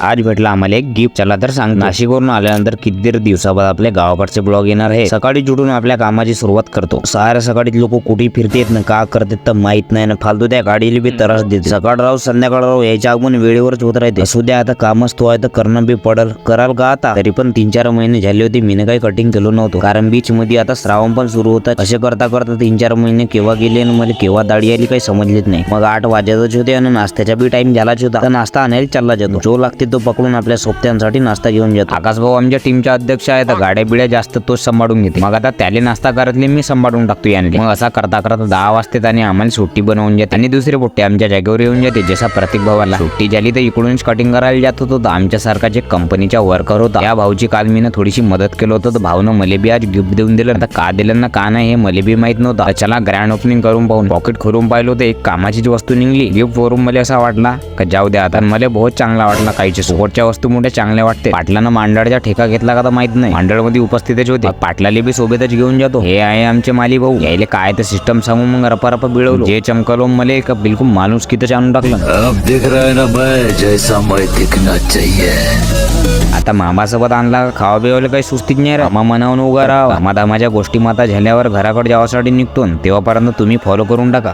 आज भेटला आम्हाला एक गिफ्ट. चला तर सांग, नाशिकवरून आल्यानंतर किती दिवसाबाद आपल्या गावाकडचे ब्लॉग येणार आहे. सकाळी जुटून आपल्या कामाची सुरुवात करतो. साऱ्या सकाळी लोक कुठे फिरतेत ना का करतात तर माहित नाही ना. फालतू त्या गाडीला बी त्रास देते. सकाळ राहू संध्याकाळ राहू याच्या आगमन वेळेवरच होत राहते. असू द्या आता कामच तो आहे तर करणं बी पडल. कराल का आता. तरी पण 3-4 महिने झाले होते मीने काही कटिंग केलं नव्हतं, कारण बीच मध्ये आता श्रावण पण सुरू होतात. असे करता करता 3-4 महिने केव्हा गेले आणि मला केव्हा दाढी आली काही समजलेच नाही. मग 8 वाजतच होते आणि नाश्त्याचा बी टाइम झालाच होता. तर नाश्ता आणायला चालला जातो. जो लागते तो पकडून आपल्या सोबत्यांसाठी नाश्ता घेऊन जातो. आकाश भाऊ आमच्या टीमच्या अध्यक्ष आहे, तर गाड्या बिड्या जास्त तोच सांभाळून घेते. मग आता त्याला नाश्ता करतले मी सांभाळून टाकतो याने. मग असा करता करता 10 वाजतात आणि आम्हाला सुट्टी बनवून जाते आणि दुसरे पोट्टे आमच्या जागेवर येऊन जाते. जसा प्रत्येक भावाला सुट्टी झाली तर इकडूनच कटिंग करायला जात होतो. आमच्या सारखा जे कंपनीचा वर्कर होता त्या भाऊची काल मी थोडीशी मदत केलं होतं, तर भाऊनं मला बी आज गिफ्ट देऊन दिलं. आता का दिलं ना का नाही हे मला बी माहित नव्हतं. चला ग्रँड ओपनिंग करून पाहून पॉकेट खोलून पाहिलं होतं, एक कामाचीच वस्तू निघली. गिफ्ट वरून मला असा वाटला का जाऊ द्या आता. मला बहुत चांगला वाटला. काहीच्या सोबतच्या वस्तू मोठ्या चांगल्या वाटते. पाटलानं मांडळचा ठेका घेतला का तर माहित नाही. मांडळमध्ये उपस्थितच होते. पाटलाले बी सोबतच घेऊन जातो. हे आहे आमचे माली भाऊ. यायले काय तर सिस्टम सांगून मग रपा बिळवलो. जे चमकलो मला एक बिलकुल माणूस किती आणून टाकलं. अब दिख रहा है ना मैं जैसा मैं दिखना चाहिए. आता मामासोबत आणला खावा बिवायला काही सुस्तीच नाही. मामा मनावून उभा राहा. माझ्या गोष्टी माता झाल्यावर घराकडे जावासाठी निघतो. तेव्हापर्यंत तुम्ही फॉलो करून टाका.